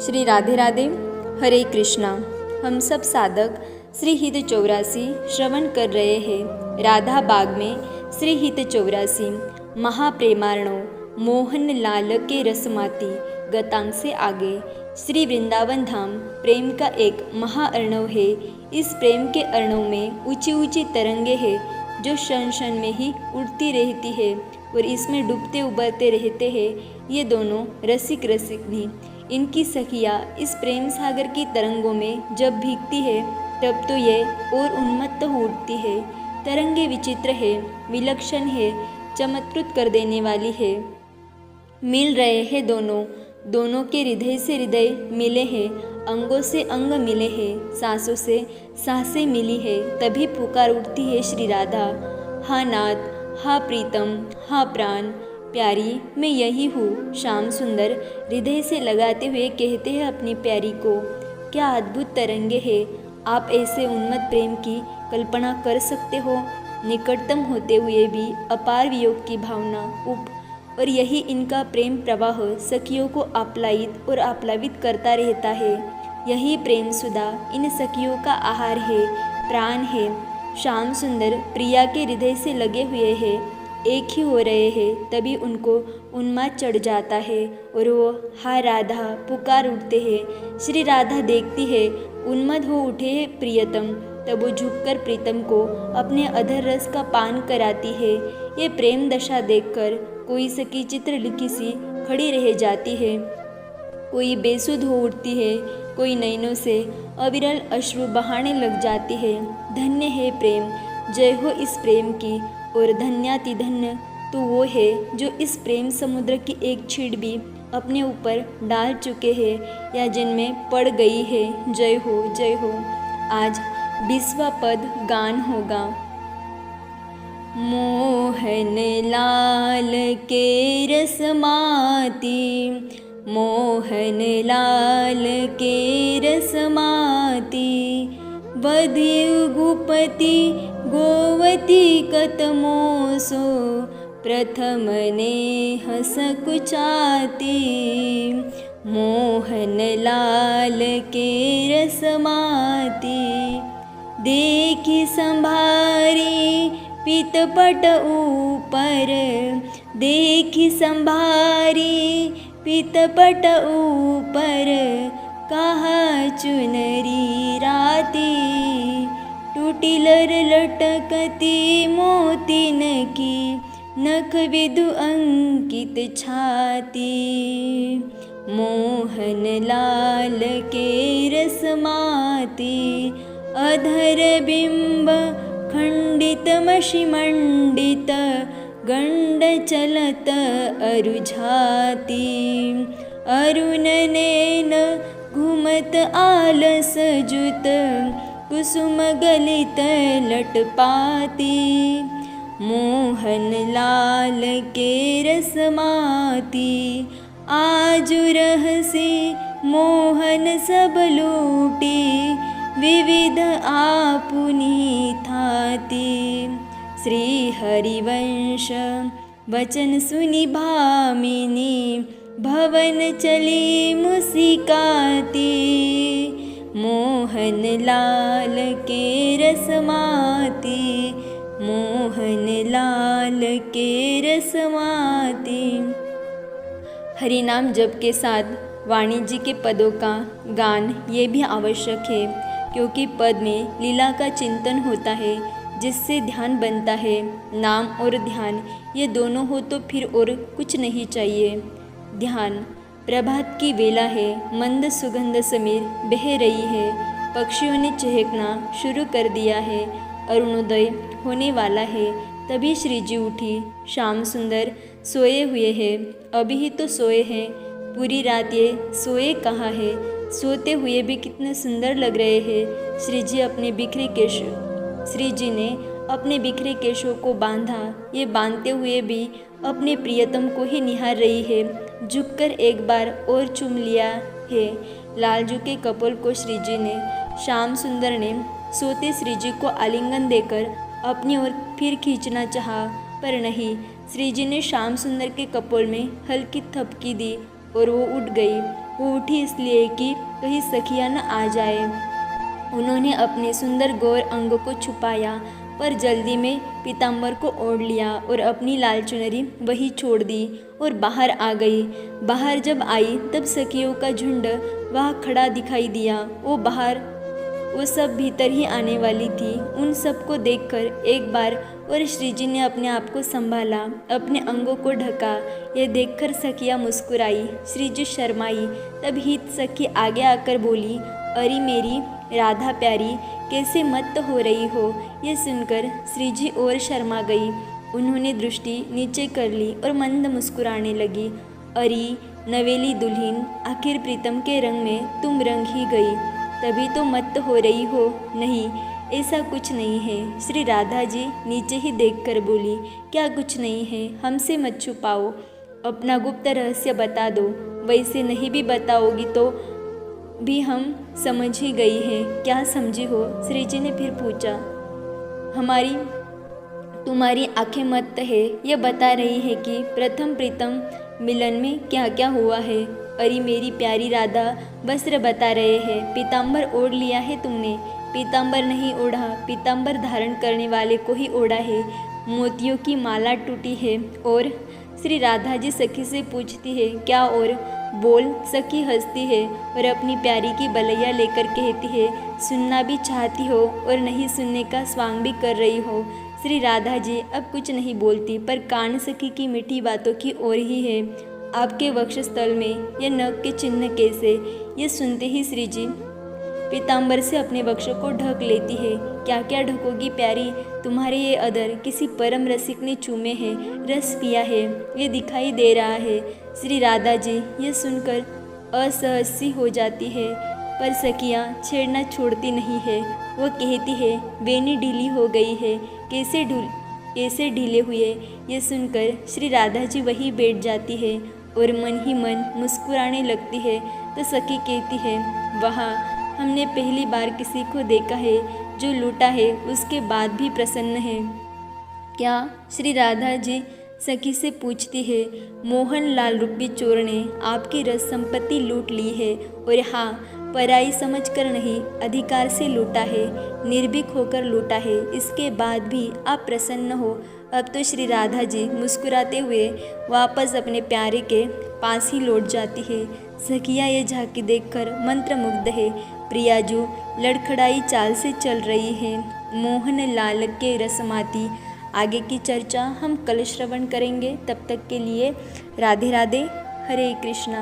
श्री राधे राधे, हरे कृष्णा। हम सब साधक श्री हित 84 श्रवण कर रहे हैं। राधा बाग में श्री हित 84 महाप्रेमार्णव मोहन लाल के रसमाती गतांग से आगे श्री वृंदावन धाम प्रेम का एक महाअर्णव है। इस प्रेम के अर्णव में ऊंची ऊंची तरंगे हैं जो क्षण क्षण में ही उड़ती रहती है और इसमें डूबते उबरते रहते हैं ये दोनों रसिक रसिकनी। इनकी सखियाँ इस प्रेम सागर की तरंगों में जब भीगती है तब तो ये और उन्मत्त हो उठती है। तरंगे विचित्र है, विलक्षण है, चमत्कृत कर देने वाली है। मिल रहे हैं दोनों के हृदय से हृदय मिले हैं, अंगों से अंग मिले हैं, सांसों से सांसें मिली है। तभी पुकार उठती है श्री राधा, हाँ नाथ, हाँ प्रीतम, हाँ प्राण प्यारी, मैं यही हूँ। श्याम सुंदर हृदय से लगाते हुए कहते हैं अपनी प्यारी को, क्या अद्भुत तरंगे हैं। आप ऐसे उन्मत्त प्रेम की कल्पना कर सकते हो। निकटतम होते हुए भी अपार वियोग की भावना और यही इनका प्रेम प्रवाह सखियों को आप्लायित और आप्लावित करता रहता है। यही प्रेम सुधा इन सखियों का आहार है, प्राण है। श्याम सुंदर प्रिया के हृदय से लगे हुए हैं, एक ही हो रहे हैं। तभी उनको उन्माद चढ़ जाता है और वो हा राधा पुकार उठते हैं। श्री राधा देखती है उन्मद हो उठे हैं प्रियतम, तब वो झुककर प्रीतम को अपने अधर रस का पान कराती है। ये प्रेम दशा देखकर कोई सखी चित्र लिखी सी खड़ी रह जाती है, कोई बेसुध हो उठती है, कोई नैनों से अविरल अश्रु बहाने लग जाती है। धन्य है प्रेम, जय हो इस प्रेम की, और धन्याति धन्य तो वो है जो इस प्रेम समुद्र की एक छींट भी अपने ऊपर डाल चुके हैं या जिनमें पड़ गई है। जय हो, जय हो। आज 20वां पद गान होगा। मोहन लाल के रसमाती, मोहन लाल के रसमाती, बधियु गुपति गोवती कतमोसो, प्रथम नेह सकुचाती। मोहन लाल के रसमाती, देखी संभारी पीतपट ऊपर, देखी संभारी पीतपट ऊपर, कहा चुनरी राती, टूटिलर लटकती मोतीन की, नख विधु अंकित छाती। मोहन लाल के रसमाती, अधर बिंब खंडित मषिमंडित, गंड चलत अरुझाती। अरुण नैन घुमत आलस जुत, कुसुम गलित लटपाती। मोहन लाल के रसमाती, आजु रहसी मोहन सब लूटी, विविध आपुनी थाती। श्री हरिवंश वचन सुनि भामिनी, भवन चली मुसिकाती। मोहन लाल के रसमाती, मोहन लाल के रसमाती। हरि नाम जप के साथ वाणी जी के पदों का गान ये भी आवश्यक है, क्योंकि पद में लीला का चिंतन होता है जिससे ध्यान बनता है। नाम और ध्यान ये दोनों हो तो फिर और कुछ नहीं चाहिए। ध्यान। प्रभात की वेला है, मंद सुगंध समीर बह रही है, पक्षियों ने चहकना शुरू कर दिया है, अरुणोदय होने वाला है। तभी श्री जी उठी। श्याम सुंदर सोए हुए हैं, अभी ही तो सोए हैं, पूरी रात ये सोए कहाँ है। सोते हुए भी कितने सुंदर लग रहे हैं। श्री जी ने अपने बिखरे केशों को बांधा। ये बांधते हुए भी अपने प्रियतम को ही निहार रही है। झुककर एक बार और चूम लिया है लालजू के कपोल को श्री जी ने। श्याम सुंदर ने सोते श्री जी को आलिंगन देकर अपनी ओर फिर खींचना चाहा, पर नहीं। श्री जी ने श्याम सुंदर के कपोल में हल्की थपकी दी और वो उठ गई। वो उठी इसलिए कि कहीं सखियाँ न आ जाए। उन्होंने अपने सुंदर गौर अंगों को छुपाया, पर जल्दी में पीताम्बर को ओढ़ लिया और अपनी लाल चुनरी वही छोड़ दी और बाहर आ गई। बाहर जब आई तब सखियों का झुंड वहाँ खड़ा दिखाई दिया। वो सब भीतर ही आने वाली थी। उन सबको देखकर एक बार और श्रीजी ने अपने आप को संभाला, अपने अंगों को ढका। यह देखकर सखियाँ मुस्कुराई, श्रीजी शर्माई। तब हित सखी आगे आकर बोली, अरे मेरी राधा प्यारी, कैसे मत हो रही हो। यह सुनकर श्रीजी और शर्मा गई। उन्होंने दृष्टि नीचे कर ली और मंद मुस्कुराने लगी। अरे नवेली दुल्हन, आखिर प्रीतम के रंग में तुम रंग ही गई, तभी तो मत हो रही हो। नहीं, ऐसा कुछ नहीं है। श्री राधा जी नीचे ही देखकर बोली, क्या कुछ नहीं है, हमसे मत छुपाओ, अपना गुप्त रहस्य बता दो। वैसे नहीं भी बताओगी तो भी हम समझ ही गई हैं। क्या समझी हो? श्रीजी ने फिर पूछा। तुम्हारी आंखें मत है, यह बता रही है कि प्रथम प्रीतम मिलन में क्या क्या हुआ है। अरे मेरी प्यारी राधा, वस्त्र बता रहे हैं। पीताम्बर ओढ़ लिया है तुमने? पीताम्बर नहीं ओढ़ा, पीताम्बर धारण करने वाले को ही ओढ़ा है। मोतियों की माला टूटी है। और श्री राधा जी सखी से पूछती है, क्या और? बोल। सखी हंसती है और अपनी प्यारी की बलैया लेकर कहती है, सुनना भी चाहती हो और नहीं सुनने का स्वांग भी कर रही हो। श्री राधा जी अब कुछ नहीं बोलती, पर कान सखी की मीठी बातों की ओर ही है। आपके वक्षस्थल में यह नख के चिन्ह कैसे? ये सुनते ही श्रीजी पीताम्बर से अपने वक्ष को ढक लेती है। क्या क्या ढकोगी प्यारी, तुम्हारे ये अधर किसी परम रसिक ने चूमे हैं, रस पिया है, ये दिखाई दे रहा है। श्री राधा जी ये सुनकर असहज सी हो जाती है, पर सखियाँ छेड़ना छोड़ती नहीं है। वो कहती है, बेनी ढीली हो गई है। कैसे ढीले हुए? ये सुनकर श्री राधा जी वही बैठ जाती है और मन ही मन मुस्कुराने लगती है। तो सखी कहती है, वहाँ हमने पहली बार किसी को देखा है जो लूटा है उसके बाद भी प्रसन्न है। क्या? श्री राधा जी सखी से पूछती है। मोहन लाल रूपी चोर ने आपकी रस संपत्ति लूट ली है, और हाँ, पराई समझकर नहीं, अधिकार से लूटा है, निर्भीक होकर लूटा है। इसके बाद भी आप प्रसन्न हो। अब तो श्री राधा जी मुस्कुराते हुए वापस अपने प्यारे के पास ही लौट जाती है। सखियाँ ये झांकी देखकर मंत्रमुग्ध है। प्रियाजू लड़खड़ाई चाल से चल रही है। मोहन लाल के रसमाती। आगे की चर्चा हम कल श्रवण करेंगे। तब तक के लिए राधे राधे, हरे कृष्णा।